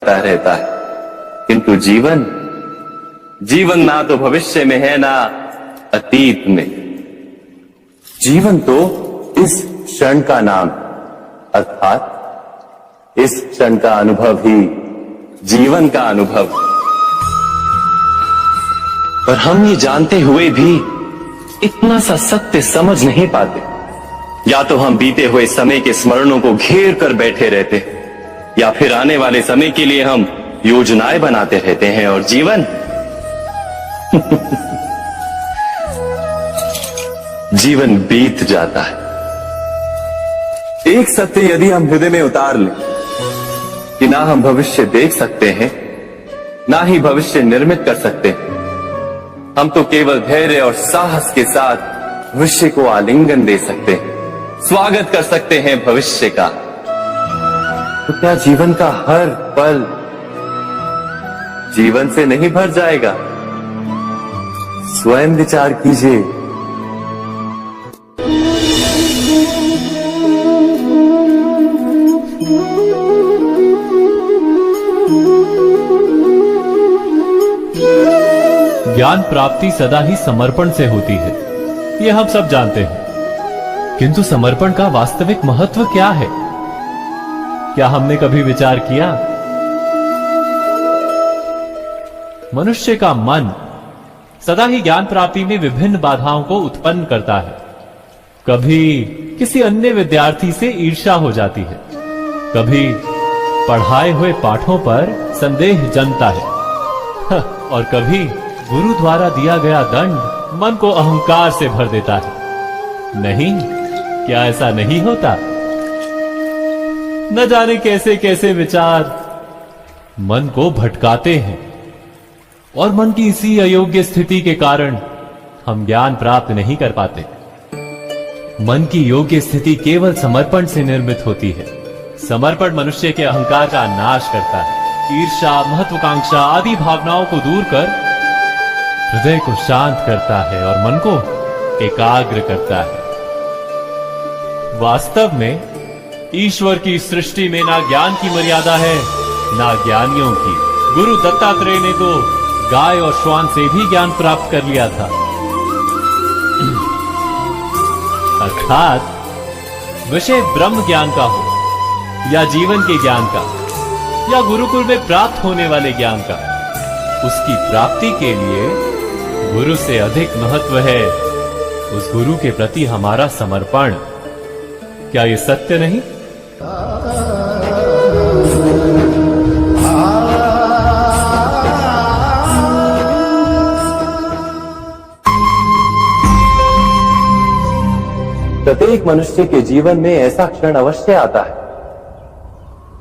रहता है, किंतु जीवन जीवन ना तो भविष्य में है ना अतीत में। जीवन तो इस क्षण का नाम, अर्थात इस क्षण का अनुभव ही जीवन का अनुभव। पर हम ये जानते हुए भी इतना सा सत्य समझ नहीं पाते। या तो हम बीते हुए समय के स्मरणों को घेर कर बैठे रहते, या फिर आने वाले समय के लिए हम योजनाएं बनाते रहते हैं। और जीवन जीवन बीत जाता है। एक सत्य यदि हम हृदय में उतार लें कि ना हम भविष्य देख सकते हैं, ना ही भविष्य निर्मित कर सकते हैं, हम तो केवल धैर्य और साहस के साथ भविष्य को आलिंगन दे सकते हैं, स्वागत कर सकते हैं भविष्य का। तो क्या जीवन का हर पल जीवन से नहीं भर जाएगा? स्वयं विचार कीजिए। ज्ञान प्राप्ति सदा ही समर्पण से होती है, यह हम सब जानते हैं। किंतु समर्पण का वास्तविक महत्व क्या है? क्या हमने कभी विचार किया? मनुष्य का मन सदा ही ज्ञान प्राप्ति में विभिन्न बाधाओं को उत्पन्न करता है। कभी किसी अन्य विद्यार्थी से ईर्ष्या हो जाती है, कभी पढ़ाए हुए पाठों पर संदेह जमता है, और कभी गुरु द्वारा दिया गया दंड मन को अहंकार से भर देता है। नहीं, क्या ऐसा नहीं होता? न जाने कैसे कैसे विचार मन को भटकाते हैं, और मन की इसी अयोग्य स्थिति के कारण हम ज्ञान प्राप्त नहीं कर पाते। मन की योग्य स्थिति केवल समर्पण से निर्मित होती है। समर्पण मनुष्य के अहंकार का नाश करता है, ईर्ष्या, महत्वाकांक्षा आदि भावनाओं को दूर कर हृदय को शांत करता है और मन को एकाग्र करता है। वास्तव में ईश्वर की सृष्टि में ना ज्ञान की मर्यादा है, ना ज्ञानियों की। गुरु दत्तात्रेय ने तो गाय और श्वान से भी ज्ञान प्राप्त कर लिया था। अर्थात विषय ब्रह्म ज्ञान का हो, या जीवन के ज्ञान का, या गुरुकुल में प्राप्त होने वाले ज्ञान का, उसकी प्राप्ति के लिए गुरु से अधिक महत्व है उस गुरु के प्रति हमारा समर्पण। क्या ये सत्य नहीं? प्रत्येक मनुष्य के जीवन में ऐसा क्षण अवश्य आता है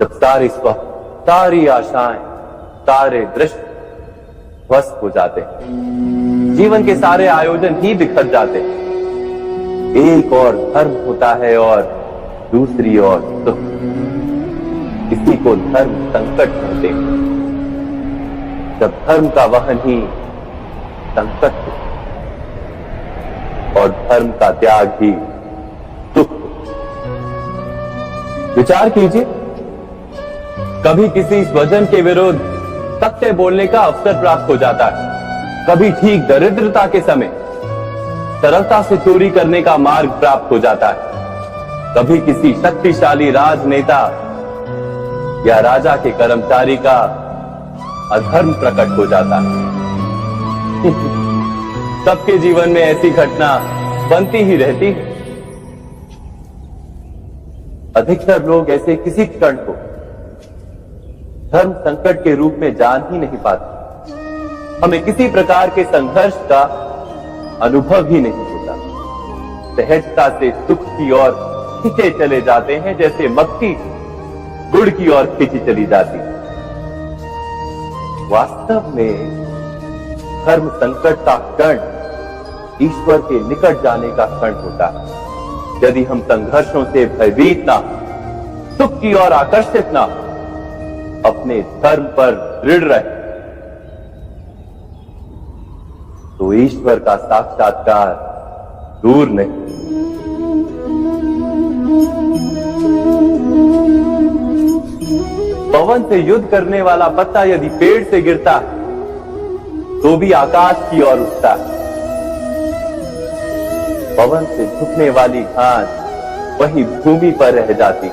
जब सारे स्वप्न, सारी आशाएं, सारे दृश्य ध्वस्त हो जाते हैं। जीवन के सारे आयोजन ही बिखर जाते हैं। एक और धर्म होता है और दूसरी ओर सुख। इसी को धर्म संकट कहते हैं। जब धर्म का वहन ही संकट हो और धर्म का त्याग ही सुख। विचार कीजिए, कभी किसी स्वजन के विरुद्ध सत्य बोलने का अवसर प्राप्त हो जाता है, कभी ठीक दरिद्रता के समय सरलता से चोरी करने का मार्ग प्राप्त हो जाता है, कभी किसी शक्तिशाली राजनेता या राजा के कर्मचारी का अधर्म प्रकट हो जाता है। सबके जीवन में ऐसी घटना बनती ही रहती है। अधिकतर लोग ऐसे किसी क्षण को धर्म संकट के रूप में जान ही नहीं पाते। हमें किसी प्रकार के संघर्ष का अनुभव ही नहीं होता। सहजता से सुख की ओर खींचे चले जाते हैं, जैसे मक्खी गुड़ की ओर खींची चली जाती है। वास्तव में धर्म संकट का क्षण ईश्वर के निकट जाने का क्षण होता है। यदि हम संघर्षों से भयभीत ना, सुख की ओर आकर्षित ना, अपने धर्म पर दृढ़ रहे, तो ईश्वर का साक्षात्कार दूर नहीं। पवन से युद्ध करने वाला पत्ता यदि पेड़ से गिरता तो भी आकाश की ओर उठता। पवन से झुकने वाली घास वही भूमि पर रह जाती।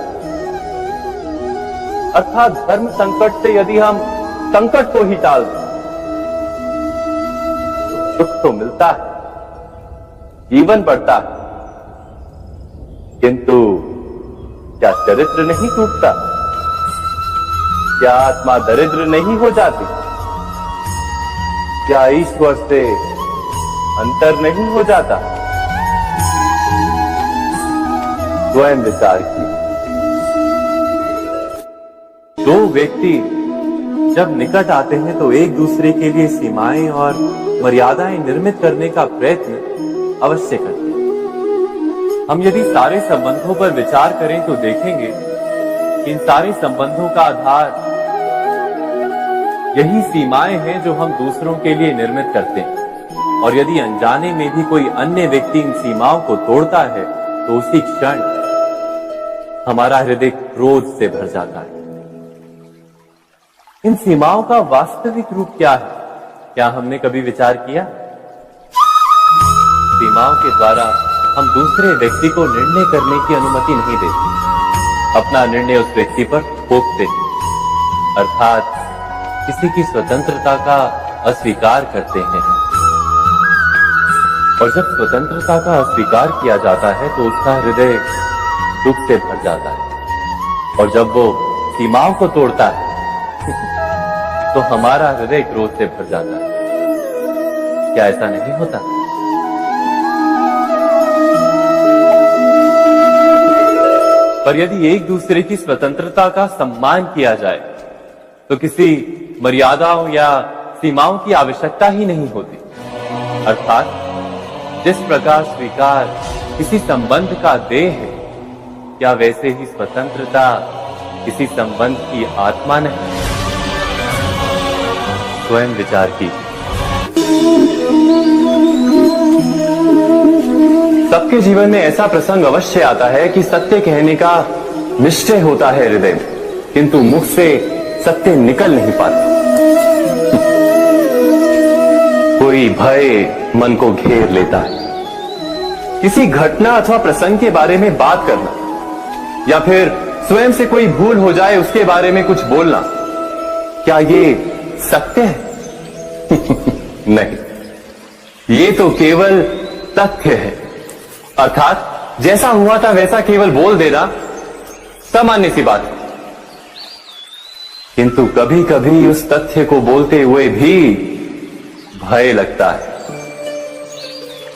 अर्थात धर्म संकट से यदि हम संकट को ही टाल दें तो सुख तो मिलता है, जीवन बढ़ता है, किंतु क्या चरित्र नहीं टूटता? क्या आत्मा दरिद्र नहीं हो जाती? क्या ईश्वर से अंतर नहीं हो जाता? स्वयं विचार की। दो व्यक्ति जब निकट आते हैं तो एक दूसरे के लिए सीमाएं और मर्यादाएं निर्मित करने का प्रयत्न अवश्य करते हैं। हम यदि सारे संबंधों पर विचार करें तो देखेंगे कि इन सारे संबंधों का आधार यही सीमाएं हैं जो हम दूसरों के लिए निर्मित करते हैं। और यदि अनजाने में भी कोई अन्य व्यक्ति इन सीमाओं को तोड़ता है तो उसी क्षण हमारा हृदय क्रोध से भर जाता है। इन सीमाओं का वास्तविक रूप क्या है? क्या हमने कभी विचार किया? सीमाओं के द्वारा हम दूसरे व्यक्ति को निर्णय करने की अनुमति नहीं देते, अपना निर्णय उस व्यक्ति पर थोपते हैं, अर्थात किसी की स्वतंत्रता का अस्वीकार करते हैं। और जब स्वतंत्रता का अस्वीकार किया जाता है तो उसका हृदय दुख से भर जाता है। और जब वो सीमाओं को तोड़ता है तो हमारा हृदय क्रोध से भर जाता है। क्या ऐसा नहीं होता? पर यदि एक दूसरे की स्वतंत्रता का सम्मान किया जाए तो किसी मर्यादाओं या सीमाओं की आवश्यकता ही नहीं होती। अर्थात जिस प्रकार स्वीकार किसी संबंध का देह है, क्या वैसे ही स्वतंत्रता किसी संबंध की आत्मा नहीं? स्वयं विचार की। सबके जीवन में ऐसा प्रसंग अवश्य आता है कि सत्य कहने का निश्चय होता है हृदय में, किंतु मुख से सत्य निकल नहीं पाता। कोई भय मन को घेर लेता है। किसी घटना अथवा प्रसंग के बारे में बात करना या फिर स्वयं से कोई भूल हो जाए उसके बारे में कुछ बोलना, क्या ये सत्य है? नहीं, ये तो केवल तथ्य है। अर्थात जैसा हुआ था वैसा केवल बोल देना सामान्य सी बात है। किंतु कभी कभी उस तथ्य को बोलते हुए भी भय लगता है।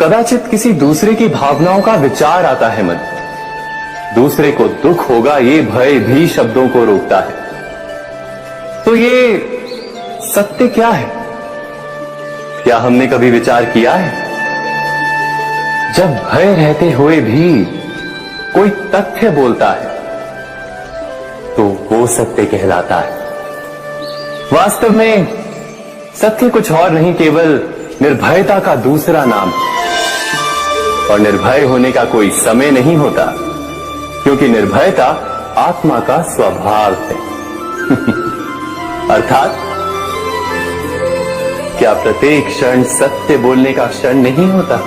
कदाचित किसी दूसरे की भावनाओं का विचार आता है मन, दूसरे को दुख होगा ये भय भी शब्दों को रोकता है। तो ये सत्य क्या है? क्या हमने कभी विचार किया है? जब भय रहते हुए भी कोई तथ्य बोलता है तो वो सत्य कहलाता है। वास्तव में सत्य कुछ और नहीं, केवल निर्भयता का दूसरा नाम है। और निर्भय होने का कोई समय नहीं होता, क्योंकि निर्भयता आत्मा का स्वभाव है। अर्थात क्या प्रत्येक क्षण सत्य बोलने का क्षण नहीं होता?